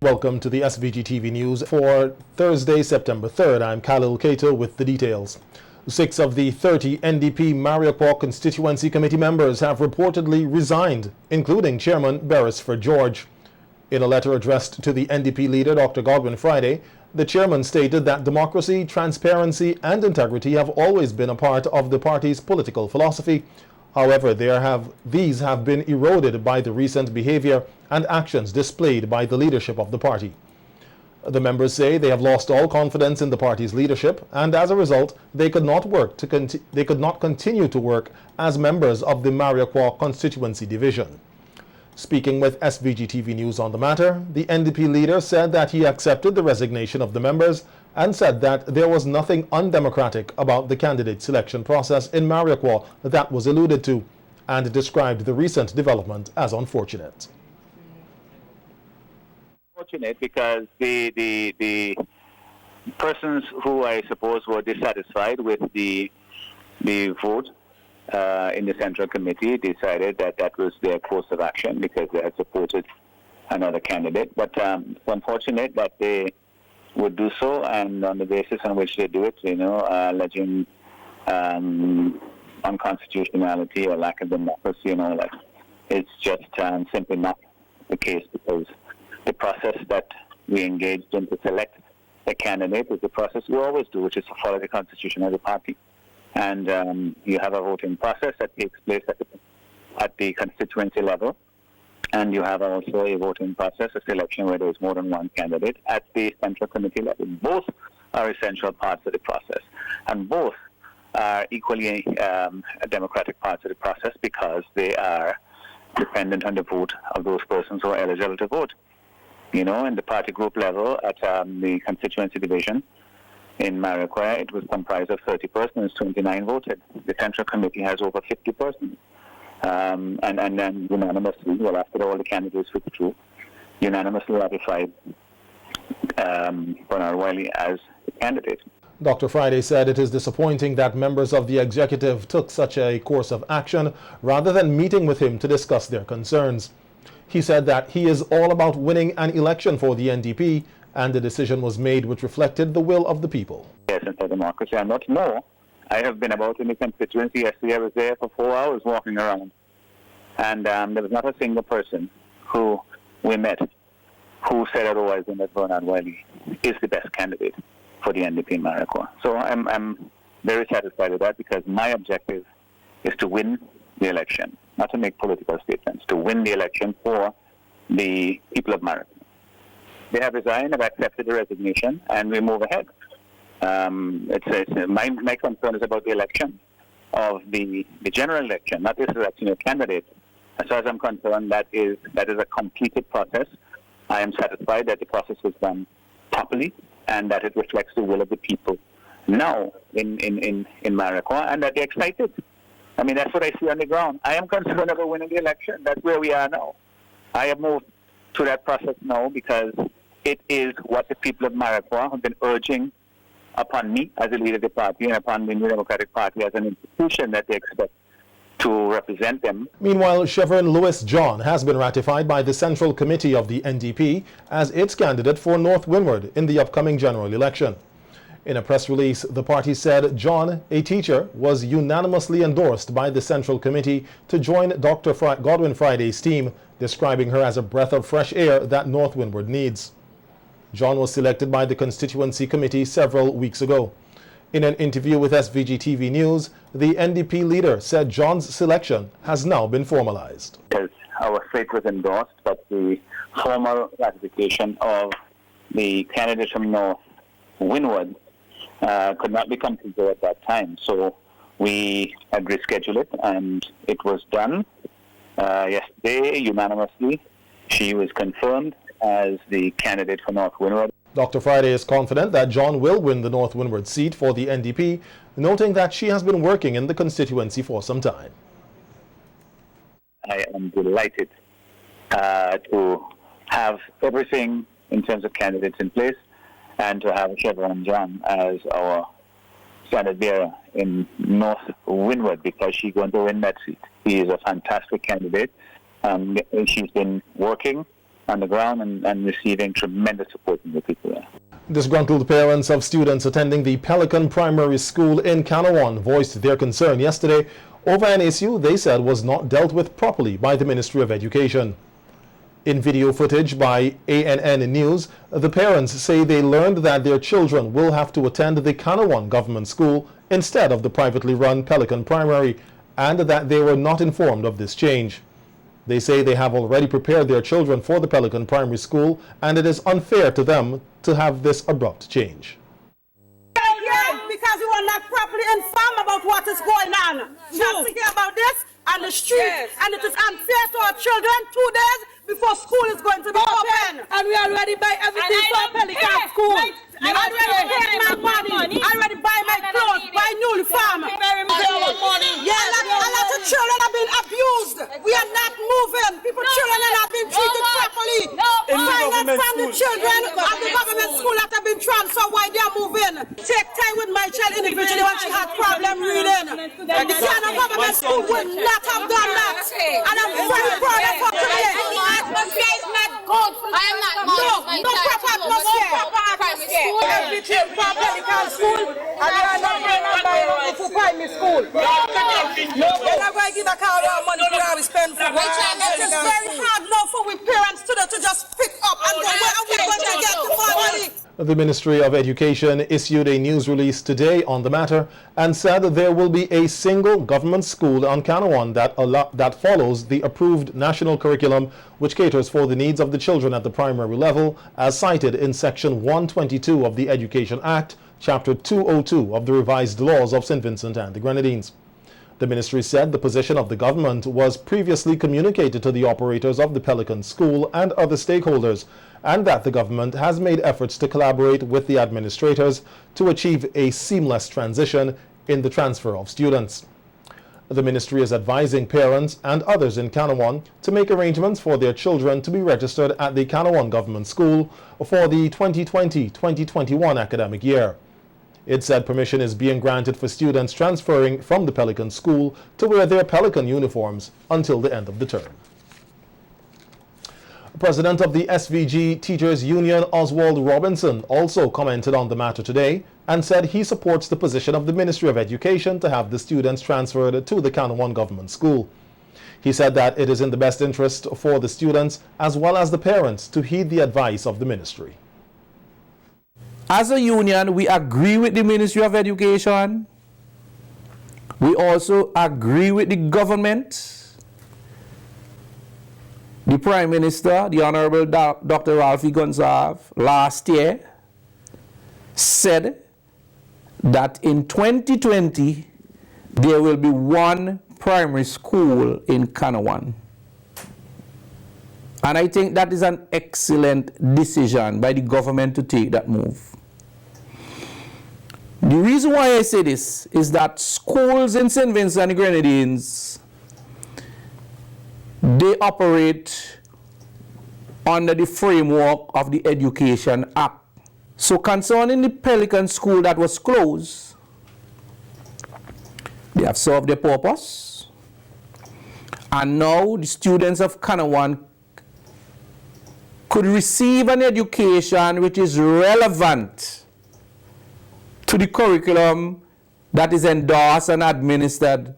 Welcome to the SVG-TV news for Thursday, September 3rd. I'm Khalil Kato with the details. 6 of the 30 NDP Mariaquaw Constituency Committee members have reportedly resigned, including Chairman Beresford George. In a letter addressed to the NDP leader, Dr. Godwin Friday, the chairman stated that democracy, transparency, and integrity have always been a part of the party's political philosophy. However, these have been eroded by the recent behavior and actions displayed by the leadership of the party. The members say they have lost all confidence in the party's leadership, and as a result, they could not continue to work as members of the Mariaquaw Constituency Division. Speaking with SVG-TV News on the matter, the NDP leader said that he accepted the resignation of the members and said that there was nothing undemocratic about the candidate selection process in Mariaquaw that was alluded to, and described the recent development as unfortunate. Unfortunate because the persons who I suppose were dissatisfied with the vote in the Central Committee decided that that was their course of action because they had supported another candidate. But it's unfortunate that they would do so, and on the basis on which they do it, alleging unconstitutionality or lack of democracy and all that. It's just simply not the case, because the process that we engaged in to select a candidate is the process we always do, which is to follow the constitution of the party. And you have a voting process that takes place at the constituency level, and you have also a voting process, a selection where there is more than one candidate at the Central Committee level. Both are essential parts of the process, and both are equally democratic parts of the process because they are dependent on the vote of those persons who are eligible to vote. In the party group level at the constituency division in Mariaquaw, it was comprised of 30 persons, 29 voted. The Central Committee has over 50 persons. And then unanimously, well, after all the candidates withdrew, unanimously ratified Bernard Wiley as the candidate. Dr. Friday said it is disappointing that members of the executive took such a course of action rather than meeting with him to discuss their concerns. He said that he is all about winning an election for the NDP, and the decision was made which reflected the will of the people. Yes, and for democracy, I'm not more. I have been about in the constituency. Yesterday I was there for 4 hours walking around, and there was not a single person who we met who said otherwise than that Bernard Wiley is the best candidate for the NDP in Mariaquaw. So I'm very satisfied with that, because my objective is to win the election, not to make political statements, to win the election for the people of Mariaquaw. They have resigned, I've accepted the resignation, and we move ahead. My concern is about the election of the general election, not this election of candidates. As far as I'm concerned, that is a completed process. I am satisfied that the process was done properly and that it reflects the will of the people now in Mariaquaw, and that they're excited. I mean, that's what I see on the ground. I am concerned about winning the election. That's where we are now. I have moved to that process now because it is what the people of Mariaquaw have been urging upon me as a leader of the party and upon the New Democratic Party as an institution that they expect to represent them. Meanwhile, Chevron Lewis John has been ratified by the Central Committee of the NDP as its candidate for North Windward in the upcoming general election. In a press release, the party said John, a teacher, was unanimously endorsed by the Central Committee to join Dr. Godwin Friday's team, describing her as a breath of fresh air that North Windward needs. John was selected by the Constituency Committee several weeks ago. In an interview with SVG-TV News, the NDP leader said John's selection has now been formalized. Yes, our slate was endorsed, but the formal ratification of the candidate from North Windward could not be completed at that time. So we had rescheduled it, and it was done yesterday unanimously. She was confirmed as the candidate for North Windward. Dr. Friday is confident that John will win the North Windward seat for the NDP, noting that she has been working in the constituency for some time. I am delighted to have everything in terms of candidates in place, and to have Chevron John as our standard bearer in North Windward, because she's going to win that seat. She is a fantastic candidate. She's been working on the ground and receiving tremendous support from the people there. Disgruntled parents of students attending the Pelican Primary School in Kanawon voiced their concern yesterday over an issue they said was not dealt with properly by the Ministry of Education. In video footage by ANN News, the parents say they learned that their children will have to attend the Kanawon government school instead of the privately run Pelican Primary, and that they were not informed of this change. They say they have already prepared their children for the Pelican Primary School, and it is unfair to them to have this abrupt change. Because we were not properly informed about what is going on. Just thinking about this on the street, and it is unfair to our children 2 days before school is going to be open. And we already buy everything for Pelican School. I already paid my money. I already buy my clothes, buy new uniform. Yeah, a lot of children have been abused. We are not moving. Children are not being treated properly. Finance from the children of the government school that have been transferred while they are moving. Take time with my child individually when she had problem reading. The government school would not have done that. And I'm very proud of her today. Atmosphere is not good. I am not good. No proper atmosphere. Everything for Pelican School, and we are not going to buy for primary school. We're not going to give a car our money we spend for it is very hard now for we parents to just pick up and go, where are we going to get the money? The Ministry of Education issued a news release today on the matter and said there will be a single government school on Kanawon that follows the approved national curriculum which caters for the needs of the children at the primary level as cited in Section 122 of the Education Act, Chapter 202 of the revised laws of St. Vincent and the Grenadines. The ministry said the position of the government was previously communicated to the operators of the Pelican School and other stakeholders, and that the government has made efforts to collaborate with the administrators to achieve a seamless transition in the transfer of students. The ministry is advising parents and others in Kanawon to make arrangements for their children to be registered at the Kanawon Government School for the 2020-2021 academic year. It said permission is being granted for students transferring from the Pelican School to wear their Pelican uniforms until the end of the term. President of the SVG Teachers Union, Oswald Robinson, also commented on the matter today and said he supports the position of the Ministry of Education to have the students transferred to the Kanawon Government School. He said that it is in the best interest for the students as well as the parents to heed the advice of the ministry. As a union, we agree with the Ministry of Education. We also agree with the government. The Prime Minister, the Honorable Dr. Ralphie Gonsalve, last year said that in 2020 there will be one primary school in Kanawon. And I think that is an excellent decision by the government to take that move. The reason why I say this is that schools in St. Vincent and the Grenadines, they operate under the framework of the Education Act. So concerning the Pelican School that was closed, they have served their purpose. And now the students of Kanawon could receive an education which is relevant to the curriculum that is endorsed and administered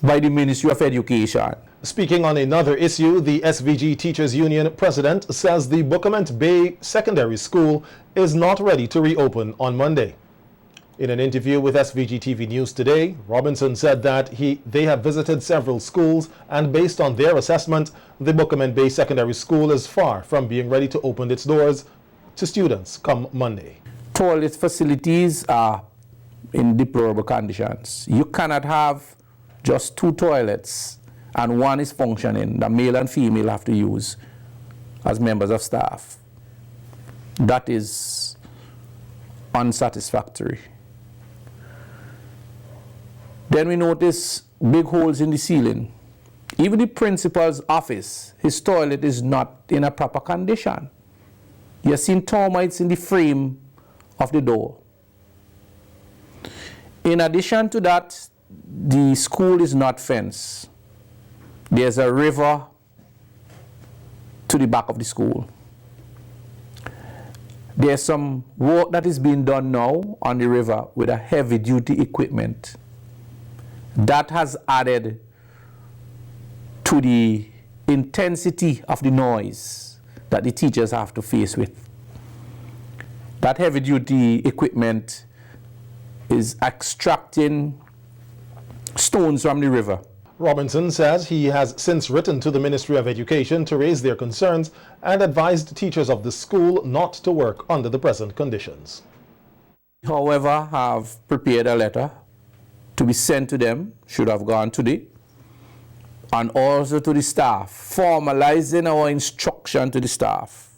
by the Ministry of Education. Speaking on another issue, the SVG Teachers Union president says the Bookament Bay Secondary School is not ready to reopen on Monday. In an interview with SVG-TV News today, Robinson said that they have visited several schools and based on their assessment, the Bookament Bay Secondary School is far from being ready to open its doors to students come Monday. Toilet facilities are in deplorable conditions. You cannot have just 2 toilets and one is functioning, the male and female have to use as members of staff. That is unsatisfactory. Then we notice big holes in the ceiling. Even the principal's office, his toilet is not in a proper condition. You've seen termites in the frame of the door. In addition to that, the school is not fenced. There's a river to the back of the school. There's some work that is being done now on the river with a heavy-duty equipment. That has added to the intensity of the noise that the teachers have to face with. That heavy-duty equipment is extracting stones from the river. Robinson says he has since written to the Ministry of Education to raise their concerns and advised teachers of the school not to work under the present conditions. However, have prepared a letter to be sent to them, should have gone today, and also to the staff, formalizing our instruction to the staff.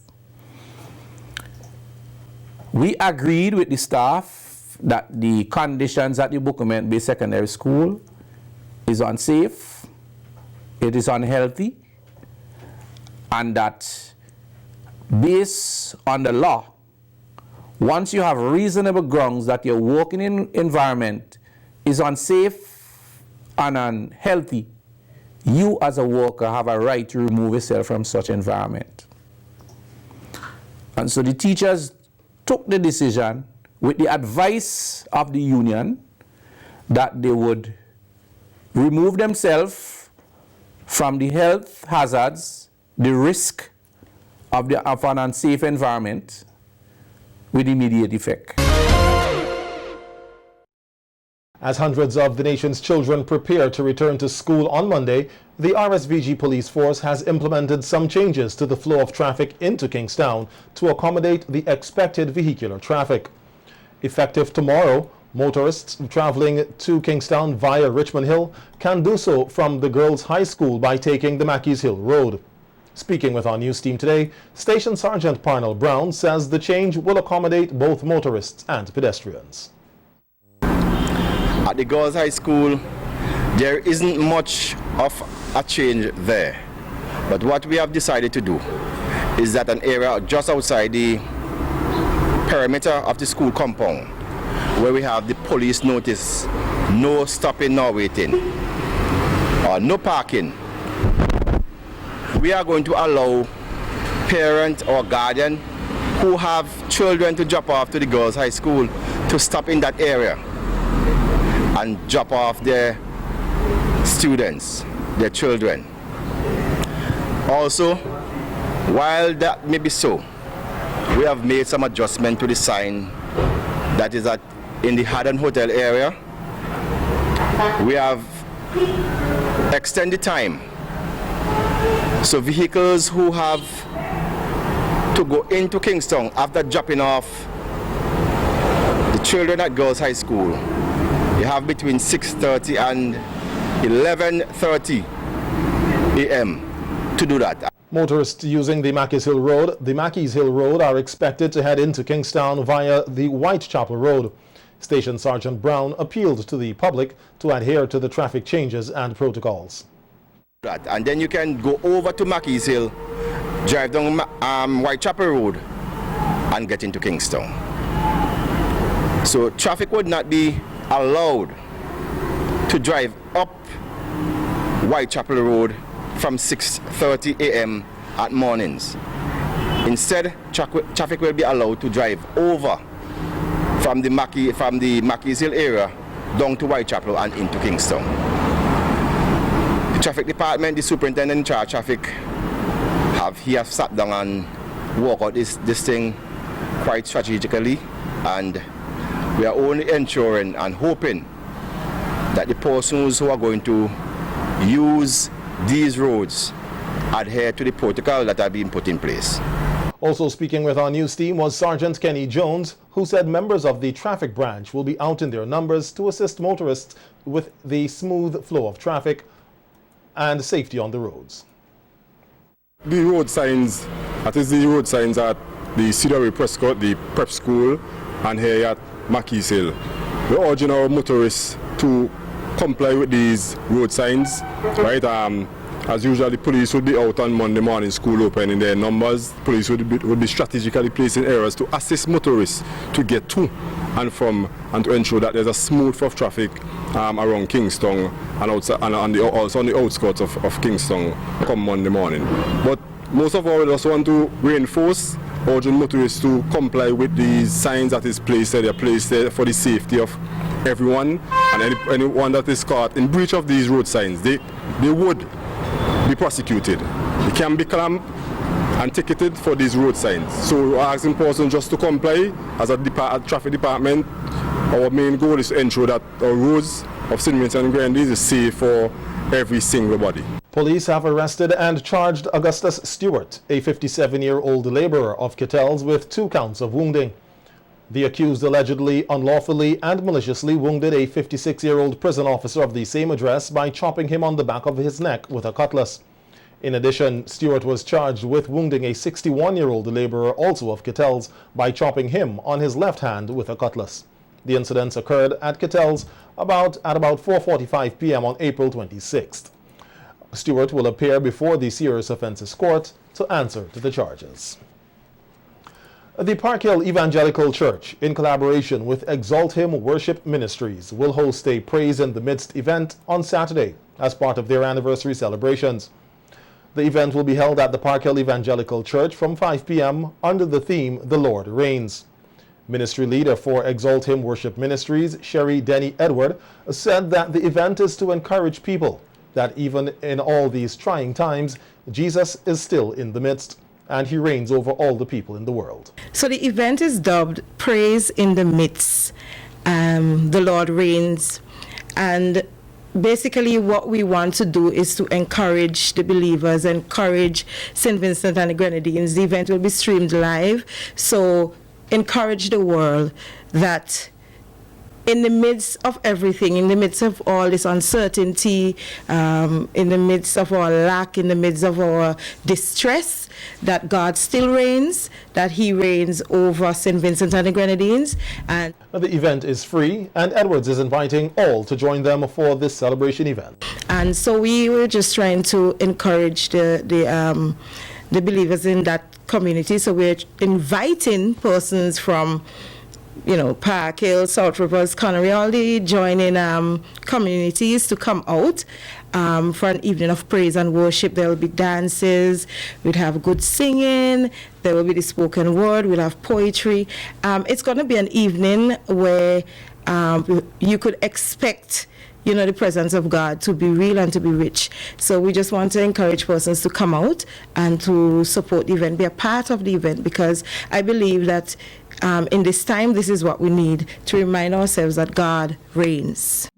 We agreed with the staff that the conditions at the Bukomet Bay Secondary School is unsafe, it is unhealthy, and that based on the law, once you have reasonable grounds that your working environment is unsafe and unhealthy, you as a worker have a right to remove yourself from such environment. And so the teachers took the decision with the advice of the union that they would remove themselves from the health hazards, the risk of an unsafe environment with immediate effect. As hundreds of the nation's children prepare to return to school on Monday, the RSVG police force has implemented some changes to the flow of traffic into Kingstown to accommodate the expected vehicular traffic. Effective tomorrow, motorists traveling to Kingstown via Richmond Hill can do so from the Girls High School by taking the Mackeys Hill Road. Speaking with our news team today, Station Sergeant Parnell Brown says the change will accommodate both motorists and pedestrians. At the Girls High School, there isn't much of a change there. But what we have decided to do is that an area just outside the perimeter of the school compound, where we have the police notice, no stopping nor waiting, or no parking, we are going to allow parents or guardian who have children to drop off to the Girls High School to stop in that area and drop off their students, their children. Also, while that may be so, we have made some adjustment to the sign that is in the Haddon Hotel area. We have extended time, so vehicles who have to go into Kingston after dropping off the children at Girls High School, you have between 6:30 and 11:30 a.m. to do that. Motorists using the Mackeys Hill Road are expected to head into Kingstown via the Whitechapel Road. Station Sergeant Brown appealed to the public to adhere to the traffic changes and protocols. And then you can go over to Mackeys Hill, drive down Whitechapel Road and get into Kingstown. So traffic would not be allowed to drive up Whitechapel Road from 6:30 a.m. at mornings. Instead, traffic will be allowed to drive over from the Mackeys Hill area down to Whitechapel and into Kingston. The traffic department, the superintendent in charge of traffic, has sat down and worked out this thing quite strategically, and we are only ensuring and hoping that the persons who are going to use these roads adhere to the protocol that are being put in place. Also speaking with our news team was Sergeant Kenny Jones, who said members of the traffic branch will be out in their numbers to assist motorists with the smooth flow of traffic and safety on the roads. The road signs, that is the road signs at the Cedar Prescott, the prep school, and here at Mackeys Hill. We're urging our motorists to comply with these road signs, right? As usual, the police would be out on Monday morning, school open in their numbers. Police would be strategically placing areas to assist motorists to get to and from, and to ensure that there's a smooth flow of traffic around Kingston and outside, and also on the outskirts of Kingston come Monday morning. But most of all, we just want to reinforce urging motorists to comply with the signs that is placed there. They're placed there for the safety of everyone, and anyone that is caught in breach of these road signs, they would be prosecuted. They can be clamped and ticketed for these road signs. So we're asking persons just to comply. As a traffic department, our main goal is to ensure that our roads of St. Vincent and Grenadines is safe for every single body. Police have arrested and charged Augustus Stewart, a 57-year-old laborer of Kettles, with 2 counts of wounding. The accused allegedly, unlawfully and maliciously wounded a 56-year-old prison officer of the same address by chopping him on the back of his neck with a cutlass. In addition, Stewart was charged with wounding a 61-year-old laborer, also of Kettles, by chopping him on his left hand with a cutlass. The incidents occurred at Kettles at about 4:45 p.m. on April 26th. Stewart will appear before the Serious Offences Court to answer to the charges. The Park Hill Evangelical Church, in collaboration with Exalt Him Worship Ministries, will host a Praise in the Midst event on Saturday as part of their anniversary celebrations. The event will be held at the Park Hill Evangelical Church from 5 p.m. under the theme, The Lord Reigns. Ministry leader for Exalt Him Worship Ministries, Sherry Denny Edward, said that the event is to encourage people that even in all these trying times, Jesus is still in the midst, and he reigns over all the people in the world. So the event is dubbed Praise in the Midst, the Lord Reigns. And basically what we want to do is to encourage the believers, encourage St. Vincent and the Grenadines. The event will be streamed live, so encourage the world that in the midst of everything, in the midst of all this uncertainty, in the midst of our lack, in the midst of our distress, that God still reigns, that he reigns over St. Vincent and the Grenadines. And the event is free, and Edwards is inviting all to join them for this celebration event. And so we were just trying to encourage the believers in that community. So we're inviting persons from Park Hill, South Rivers, Connery, all the joining communities to come out for an evening of praise and worship. There will be dances, we'll have good singing, there will be the spoken word, we'll have poetry. It's going to be an evening where you could expect the presence of God to be real and to be rich. So we just want to encourage persons to come out and to support the event, be a part of the event, because I believe that in this time, this is what we need to remind ourselves that God reigns.